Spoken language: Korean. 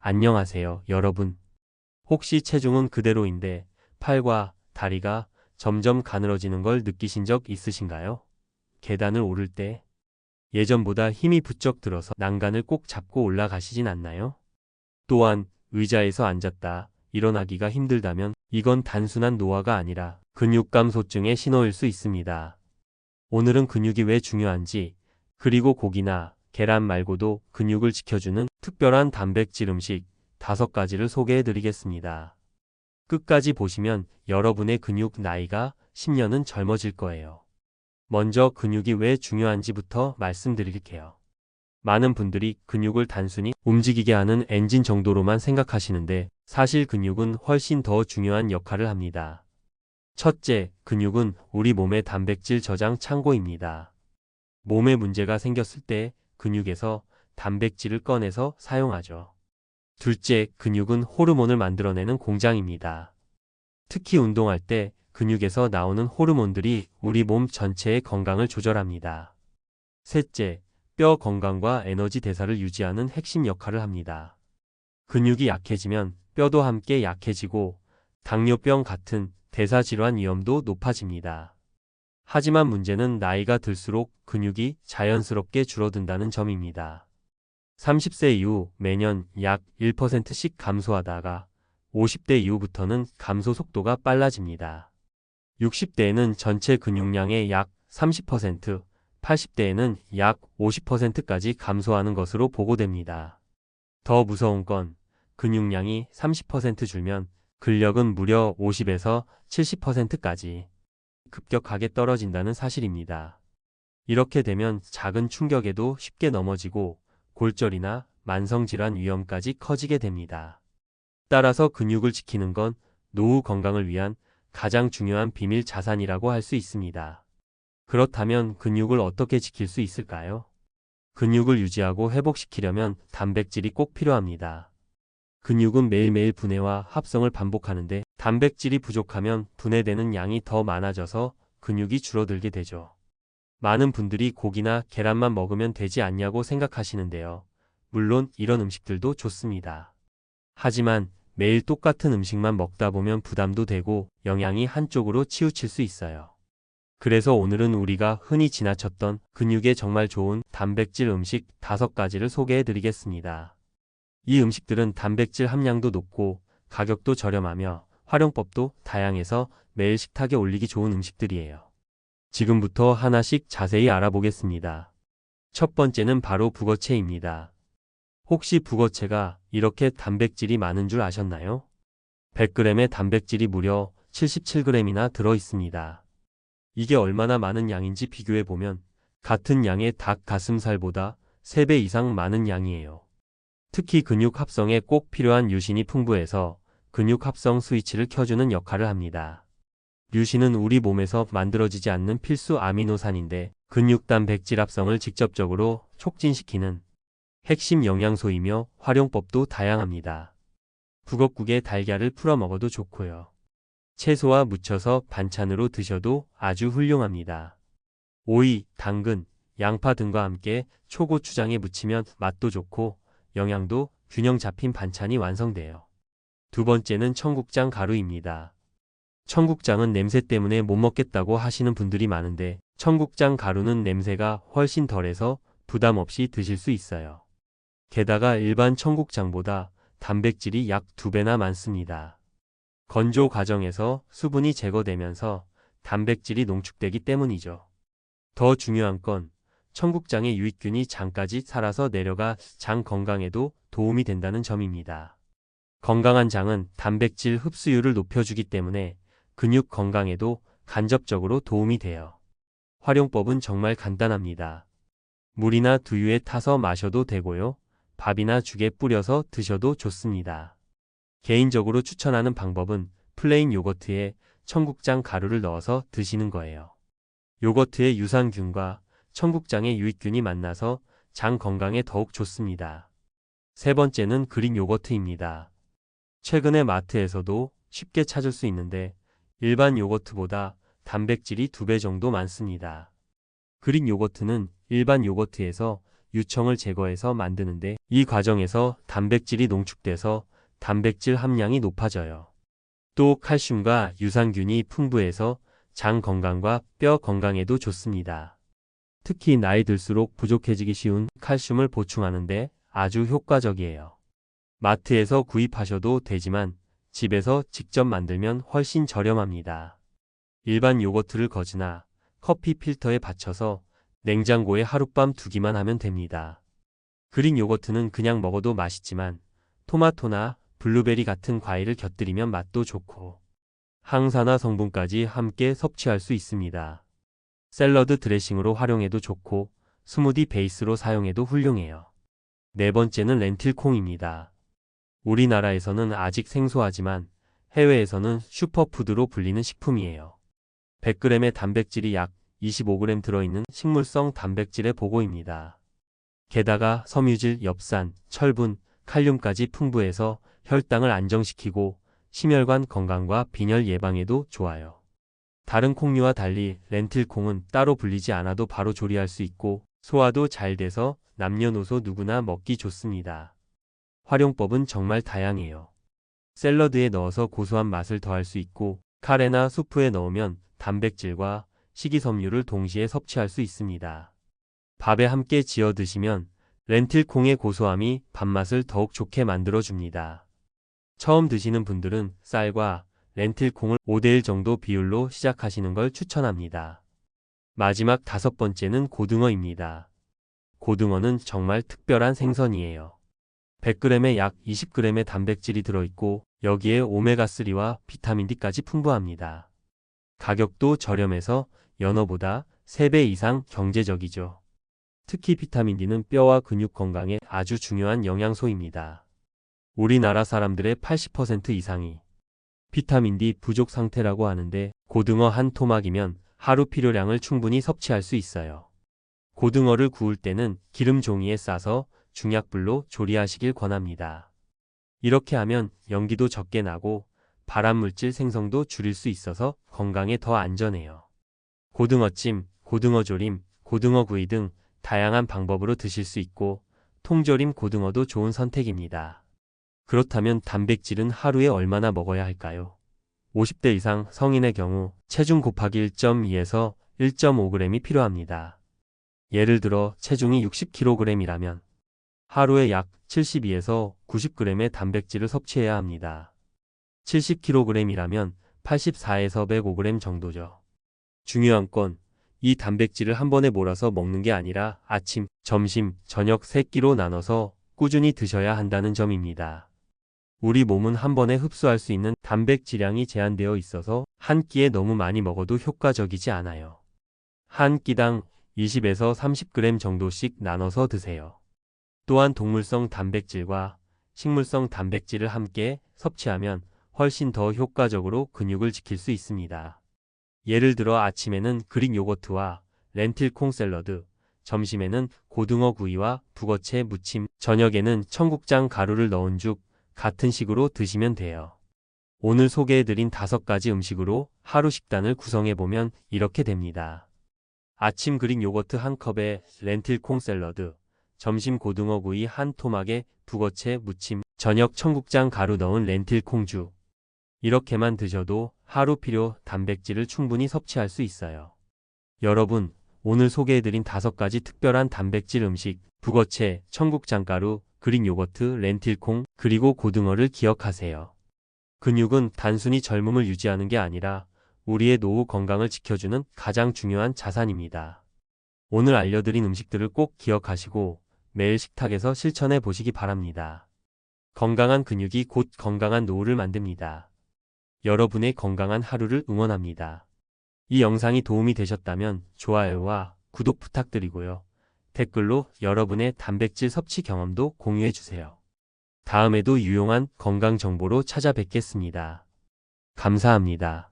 안녕하세요, 여러분. 혹시 체중은 그대로인데 팔과 다리가 점점 가늘어지는 걸 느끼신 적 있으신가요? 계단을 오를 때 예전보다 힘이 부쩍 들어서 난간을 꼭 잡고 올라가시진 않나요? 또한 의자에서 앉았다 일어나기가 힘들다면 이건 단순한 노화가 아니라 근육 감소증의 신호일 수 있습니다. 오늘은 근육이 왜 중요한지, 그리고 고기나 계란 말고도 근육을 지켜주는 특별한 단백질 음식 5가지를 소개해 드리겠습니다. 끝까지 보시면 여러분의 근육 나이가 10년은 젊어질 거예요. 먼저 근육이 왜 중요한지부터 말씀드릴게요. 많은 분들이 근육을 단순히 움직이게 하는 엔진 정도로만 생각하시는데 사실 근육은 훨씬 더 중요한 역할을 합니다. 첫째, 근육은 우리 몸의 단백질 저장 창고입니다. 몸에 문제가 생겼을 때 근육에서 단백질을 꺼내서 사용하죠. 둘째, 근육은 호르몬을 만들어내는 공장입니다. 특히 운동할 때 근육에서 나오는 호르몬들이 우리 몸 전체의 건강을 조절합니다. 셋째, 뼈 건강과 에너지 대사를 유지하는 핵심 역할을 합니다. 근육이 약해지면 뼈도 함께 약해지고 당뇨병 같은 대사질환 위험도 높아집니다. 하지만 문제는 나이가 들수록 근육이 자연스럽게 줄어든다는 점입니다. 30세 이후 매년 약 1%씩 감소하다가 50대 이후부터는 감소 속도가 빨라집니다. 60대에는 전체 근육량의 약 30%, 80대에는 약 50%까지 감소하는 것으로 보고됩니다. 더 무서운 건 근육량이 30% 줄면 근력은 무려 50에서 70%까지 급격하게 떨어진다는 사실입니다. 이렇게 되면 작은 충격에도 쉽게 넘어지고 골절이나 만성질환 위험까지 커지게 됩니다. 따라서 근육을 지키는 건 노후 건강을 위한 가장 중요한 비밀 자산이라고 할 수 있습니다. 그렇다면 근육을 어떻게 지킬 수 있을까요? 근육을 유지하고 회복시키려면 단백질이 꼭 필요합니다. 근육은 매일매일 분해와 합성을 반복하는데 단백질이 부족하면 분해되는 양이 더 많아져서 근육이 줄어들게 되죠. 많은 분들이 고기나 계란만 먹으면 되지 않냐고 생각하시는데요. 물론 이런 음식들도 좋습니다. 하지만 매일 똑같은 음식만 먹다 보면 부담도 되고 영양이 한쪽으로 치우칠 수 있어요. 그래서 오늘은 우리가 흔히 지나쳤던 근육에 정말 좋은 단백질 음식 5가지를 소개해 드리겠습니다. 이 음식들은 단백질 함량도 높고 가격도 저렴하며 활용법도 다양해서 매일 식탁에 올리기 좋은 음식들이에요. 지금부터 하나씩 자세히 알아보겠습니다. 첫 번째는 바로 북어채입니다. 혹시 북어채가 이렇게 단백질이 많은 줄 아셨나요? 100g의 단백질이 무려 77g이나 들어 있습니다. 이게 얼마나 많은 양인지 비교해보면 같은 양의 닭 가슴살보다 3배 이상 많은 양이에요. 특히 근육 합성에 꼭 필요한 류신이 풍부해서 근육 합성 스위치를 켜주는 역할을 합니다. 류신은 우리 몸에서 만들어지지 않는 필수 아미노산인데 근육 단백질 합성을 직접적으로 촉진시키는 핵심 영양소이며 활용법도 다양합니다. 북엇국에 달걀을 풀어 먹어도 좋고요. 채소와 무쳐서 반찬으로 드셔도 아주 훌륭합니다. 오이, 당근, 양파 등과 함께 초고추장에 무치면 맛도 좋고 영양도 균형 잡힌 반찬이 완성돼요. 두 번째는 청국장 가루입니다. 청국장은 냄새 때문에 못 먹겠다고 하시는 분들이 많은데 청국장 가루는 냄새가 훨씬 덜해서 부담 없이 드실 수 있어요. 게다가 일반 청국장보다 단백질이 약 2배나 많습니다. 건조 과정에서 수분이 제거되면서 단백질이 농축되기 때문이죠. 더 중요한 건 청국장의 유익균이 장까지 살아서 내려가 장 건강에도 도움이 된다는 점입니다. 건강한 장은 단백질 흡수율을 높여주기 때문에 근육 건강에도 간접적으로 도움이 돼요. 활용법은 정말 간단합니다. 물이나 두유에 타서 마셔도 되고요. 밥이나 죽에 뿌려서 드셔도 좋습니다. 개인적으로 추천하는 방법은 플레인 요거트에 청국장 가루를 넣어서 드시는 거예요. 요거트의 유산균과 청국장의 유익균이 만나서 장 건강에 더욱 좋습니다. 세 번째는 그릭 요거트입니다. 최근에 마트에서도 쉽게 찾을 수 있는데 일반 요거트보다 단백질이 2배 정도 많습니다. 그릭 요거트는 일반 요거트에서 유청을 제거해서 만드는데 이 과정에서 단백질이 농축돼서 단백질 함량이 높아져요. 또 칼슘과 유산균이 풍부해서 장 건강과 뼈 건강에도 좋습니다. 특히 나이 들수록 부족해지기 쉬운 칼슘을 보충하는데 아주 효과적이에요. 마트에서 구입하셔도 되지만 집에서 직접 만들면 훨씬 저렴합니다. 일반 요거트를 거즈나 커피 필터에 받쳐서 냉장고에 하룻밤 두기만 하면 됩니다. 그릭 요거트는 그냥 먹어도 맛있지만 토마토나 블루베리 같은 과일을 곁들이면 맛도 좋고 항산화 성분까지 함께 섭취할 수 있습니다. 샐러드 드레싱으로 활용해도 좋고 스무디 베이스로 사용해도 훌륭해요. 네 번째는 렌틸콩입니다. 우리나라에서는 아직 생소하지만 해외에서는 슈퍼푸드로 불리는 식품이에요. 100g의 단백질이 약 25g 들어있는 식물성 단백질의 보고입니다. 게다가 섬유질, 엽산, 철분, 칼륨까지 풍부해서 혈당을 안정시키고 심혈관 건강과 빈혈 예방에도 좋아요. 다른 콩류와 달리 렌틸콩은 따로 불리지 않아도 바로 조리할 수 있고 소화도 잘 돼서 남녀노소 누구나 먹기 좋습니다. 활용법은 정말 다양해요. 샐러드에 넣어서 고소한 맛을 더할 수 있고 카레나 수프에 넣으면 단백질과 식이섬유를 동시에 섭취할 수 있습니다. 밥에 함께 지어 드시면 렌틸콩의 고소함이 밥맛을 더욱 좋게 만들어줍니다. 처음 드시는 분들은 쌀과 렌틸콩을 5:1 정도 비율로 시작하시는 걸 추천합니다. 마지막 5번째는 고등어입니다. 고등어는 정말 특별한 생선이에요. 100g에 약 20g의 단백질이 들어있고 여기에 오메가3와 비타민 D까지 풍부합니다. 가격도 저렴해서 연어보다 3배 이상 경제적이죠. 특히 비타민 D는 뼈와 근육 건강에 아주 중요한 영양소입니다. 우리나라 사람들의 80% 이상이 비타민 D 부족 상태라고 하는데 고등어 한 토막이면 하루 필요량을 충분히 섭취할 수 있어요. 고등어를 구울 때는 기름 종이에 싸서 중약불로 조리하시길 권합니다. 이렇게 하면 연기도 적게 나고 발암물질 생성도 줄일 수 있어서 건강에 더 안전해요. 고등어찜, 고등어조림, 고등어구이 등 다양한 방법으로 드실 수 있고 통조림 고등어도 좋은 선택입니다. 그렇다면 단백질은 하루에 얼마나 먹어야 할까요? 50대 이상 성인의 경우 체중 곱하기 1.2에서 1.5g이 필요합니다. 예를 들어 체중이 60kg이라면 하루에 약 72에서 90g의 단백질을 섭취해야 합니다. 70kg이라면 84에서 105g 정도죠. 중요한 건 이 단백질을 한 번에 몰아서 먹는 게 아니라 아침, 점심, 저녁 3끼로 나눠서 꾸준히 드셔야 한다는 점입니다. 우리 몸은 한 번에 흡수할 수 있는 단백질량이 제한되어 있어서 한 끼에 너무 많이 먹어도 효과적이지 않아요. 한 끼당 20에서 30g 정도씩 나눠서 드세요. 또한 동물성 단백질과 식물성 단백질을 함께 섭취하면 훨씬 더 효과적으로 근육을 지킬 수 있습니다. 예를 들어 아침에는 그릭 요거트와 렌틸콩 샐러드, 점심에는 고등어 구이와 북어채 무침, 저녁에는 청국장 가루를 넣은 죽 같은 식으로 드시면 돼요. 오늘 소개해드린 5가지 음식으로 하루 식단을 구성해보면 이렇게 됩니다. 아침 그릭 요거트 한 컵에 렌틸콩 샐러드, 점심 고등어 구이 한 토막에 북어채 무침, 저녁 청국장 가루 넣은 렌틸콩죽. 이렇게만 드셔도 하루 필요 단백질을 충분히 섭취할 수 있어요. 여러분, 오늘 소개해드린 5가지 특별한 단백질 음식, 북어채, 청국장가루, 그릭 요거트, 렌틸콩, 그리고 고등어를 기억하세요. 근육은 단순히 젊음을 유지하는 게 아니라 우리의 노후 건강을 지켜주는 가장 중요한 자산입니다. 오늘 알려드린 음식들을 꼭 기억하시고 매일 식탁에서 실천해 보시기 바랍니다. 건강한 근육이 곧 건강한 노후를 만듭니다. 여러분의 건강한 하루를 응원합니다. 이 영상이 도움이 되셨다면 좋아요와 구독 부탁드리고요. 댓글로 여러분의 단백질 섭취 경험도 공유해 주세요. 다음에도 유용한 건강 정보로 찾아뵙겠습니다. 감사합니다.